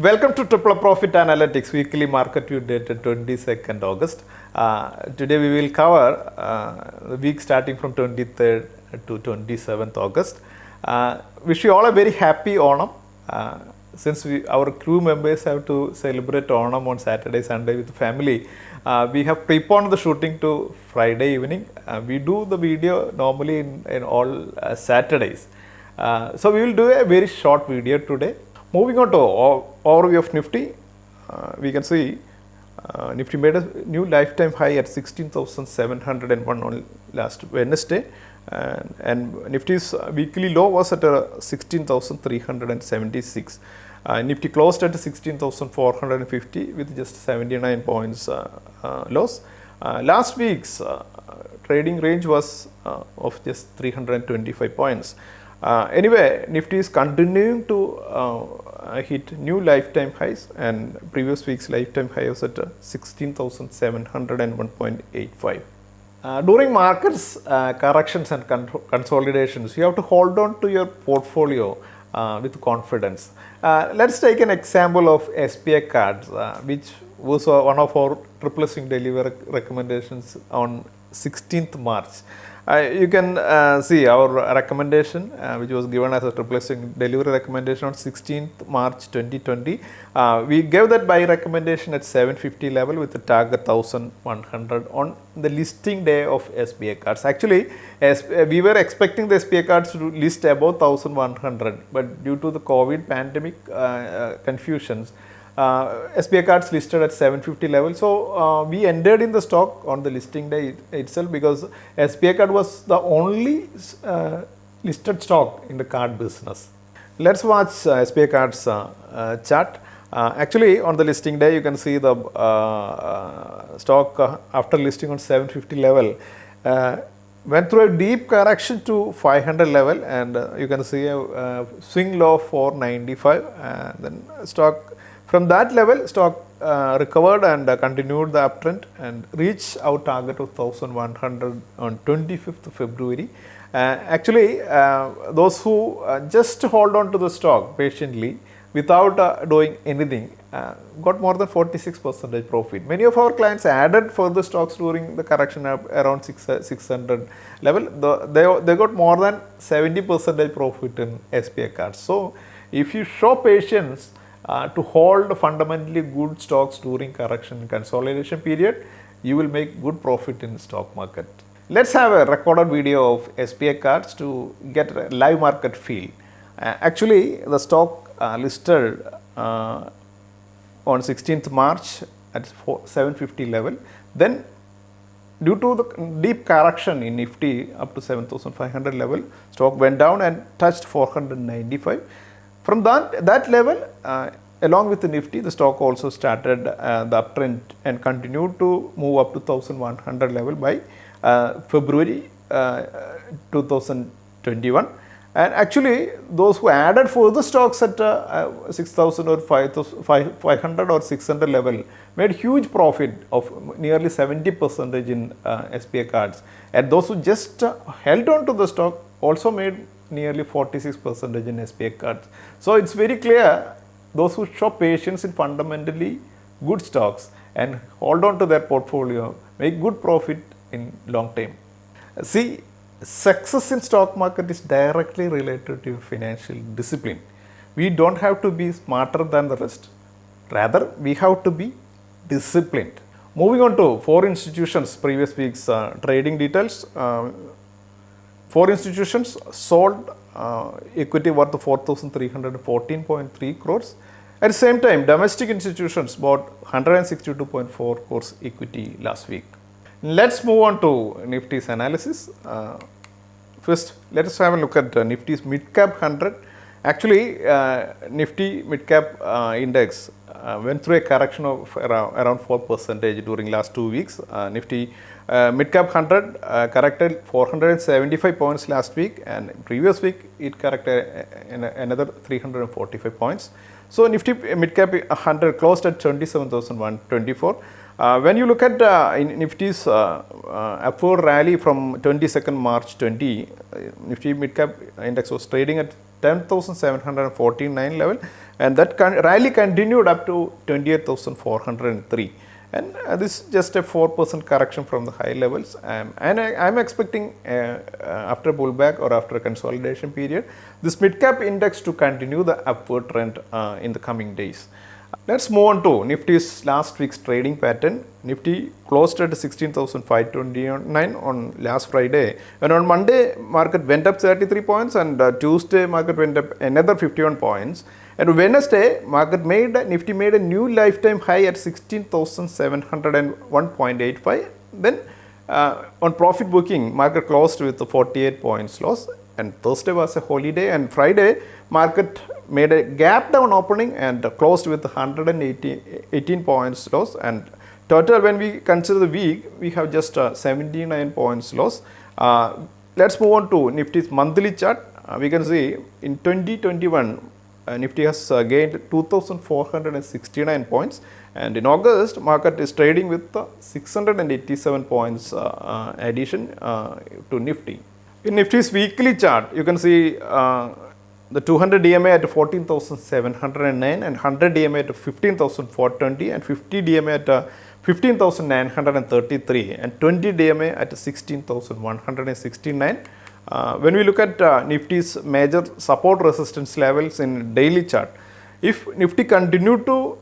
Welcome to AAA Profit Analytics weekly market view dated 22nd August. Today we will cover the week starting from 23rd to 27th August. Wish you all a very happy Onam. Since our crew members have to celebrate Onam on Saturday, Sunday with the family, we have preponed the shooting to Friday evening. We do the video normally in all Saturdays. So we will do a very short video today. Moving on to overview of Nifty, we can see Nifty made a new lifetime high at 16,701 on last Wednesday, and Nifty's weekly low was at 16,376. Nifty closed at 16,450 with just 79 points loss. Last week's trading range was of just 325 points. Anyway, Nifty is continuing to hit new lifetime highs, and previous week's lifetime high was at 16,701.85. During markets corrections and consolidations, you have to hold on to your portfolio with confidence. Let's take an example of SBI cards, which was one of our triple swing delivery recommendations on 16th March. You can see our recommendation, which was given as a triple swing delivery recommendation on 16th March 2020. We gave that buy recommendation at 750 level with a target 1100 on the listing day of SBI cards. Actually, we were expecting the SBI cards to list above 1100, but due to the COVID pandemic confusions, SBI cards listed at 750 level. So we entered in the stock on the listing day itself because SBI card was the only listed stock in the card business. Let's watch SBI cards chart. Actually, on the listing day, you can see the stock after listing on 750 level went through a deep correction to 500 level, and you can see a swing low of 495, and then stock from that level, stock recovered and continued the uptrend and reached our target of 1100 on 25th February. Actually, those who just hold on to the stock patiently without doing anything got more than 46% profit. Many of our clients added further stocks during the correction around 600 level. They got more than 70% profit in SBI cards. So, if you show patience to hold fundamentally good stocks during correction and consolidation period, you will make good profit in the stock market. Let's have a recorded video of SBI cards to get a live market feel. Actually, the stock listed on 16th March at 750 level. Then, due to the deep correction in Nifty up to 7,500 level, stock went down and touched 495. From that level, along with the Nifty, the stock also started the uptrend and continued to move up to 1100 level by February 2021. And actually, those who added further stocks at 6,000 or 500 or 600 level made huge profit of nearly 70% in SBI cards. And those who just held on to the stock also made nearly 46% in SBI cards. So it's very clear, those who show patience in fundamentally good stocks and hold on to their portfolio make good profit in long time. See, success in stock market is directly related to your financial discipline. We don't have to be smarter than the rest. Rather, we have to be disciplined. Moving on to 4 institutions, previous week's trading details. 4 institutions sold equity worth 4,314.3 crores. At the same time, domestic institutions bought 162.4 crores equity last week. Let's move on to Nifty's analysis. First, let us have a look at Nifty's mid-cap 100. Actually, Nifty mid-cap index went through a correction of around 4% during last 2 weeks. Nifty Mid-cap 100 corrected 475 points last week, and previous week it corrected another 345 points. So Nifty mid-cap 100 closed at 27,124. When you look at Nifty's upward rally from 22nd March 20, Nifty mid-cap index was trading at 10,749 level, and that rally continued up to 28,403. And this is just a 4% correction from the high levels, and I'm expecting after a pullback or after a consolidation period, this mid-cap index to continue the upward trend in the coming days. Let's move on to Nifty's last week's trading pattern. Nifty closed at 16,529 on last Friday, and on Monday market went up 33 points, and Tuesday market went up another 51 points. And Wednesday, Nifty made a new lifetime high at 16,701.85. Then on profit booking, market closed with 48 points loss. And Thursday was a holiday, and Friday market made a gap down opening and closed with 118 points loss. And total, when we consider the week, we have just 79 points loss. Let's move on to Nifty's monthly chart. We can see in 2021. Nifty has gained 2,469 points, and in August market is trading with 687 points addition to Nifty. In Nifty's weekly chart, you can see the 200 DMA at 14,709 and 100 DMA at 15,420 and 50 DMA at 15,933 and 20 DMA at 16,169. When we look at Nifty's major support resistance levels in daily chart, if Nifty continue to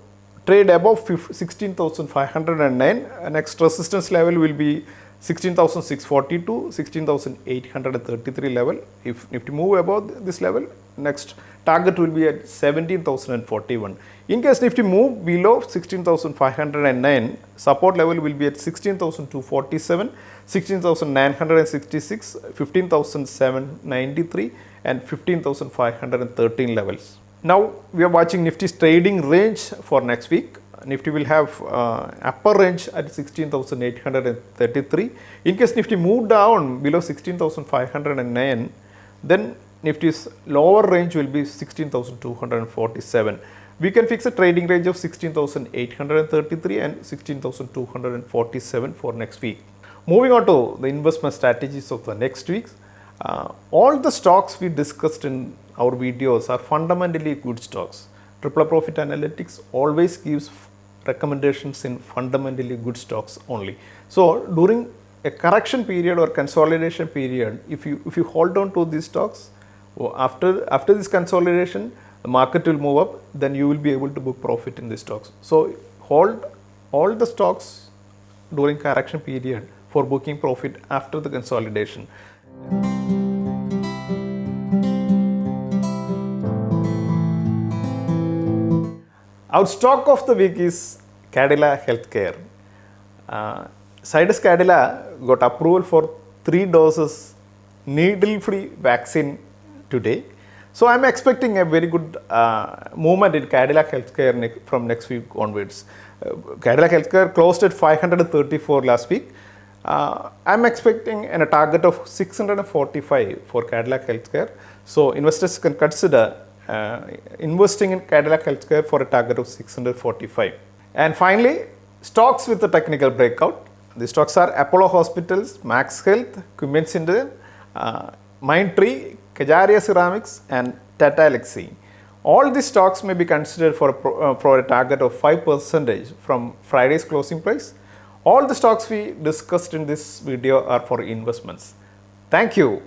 trade above 16,509, next resistance level will be 16,642, 16,833 level. If Nifty move above this level, next target will be at 17,041. In case Nifty move below 16,509, support level will be at 16,247, 16,966, 15,793 and 15,513 levels. Now we are watching Nifty's trading range for next week. Nifty will have upper range at 16,833. In case Nifty move down below 16,509, then Nifty's lower range will be 16,247. We can fix a trading range of 16,833 and 16,247 for next week. Moving on to the investment strategies of the next week. All the stocks we discussed in our videos are fundamentally good stocks. AAA Profit Analytics always gives recommendations in fundamentally good stocks only. So during a correction period or consolidation period, if you hold on to these stocks, after this consolidation, the market will move up, then you will be able to book profit in these stocks. So hold all the stocks during correction period for booking profit after the consolidation. Our stock of the week is Cadila Healthcare. Zydus Cadila got approval for 3 doses needle-free vaccine today. So I am expecting a very good movement in Cadila Healthcare from next week onwards. Cadila Healthcare closed at 534 last week. I am expecting a target of 645 for Cadila Healthcare. So investors can consider investing in Cadila Healthcare for a target of 645. And finally, stocks with the technical breakout. The stocks are Apollo Hospitals, Max Health, Cummins India, Mindtree, Kajaria Ceramics and Tata Elxsi. All these stocks may be considered for a target of 5% from Friday's closing price. All the stocks we discussed in this video are for investments. Thank you.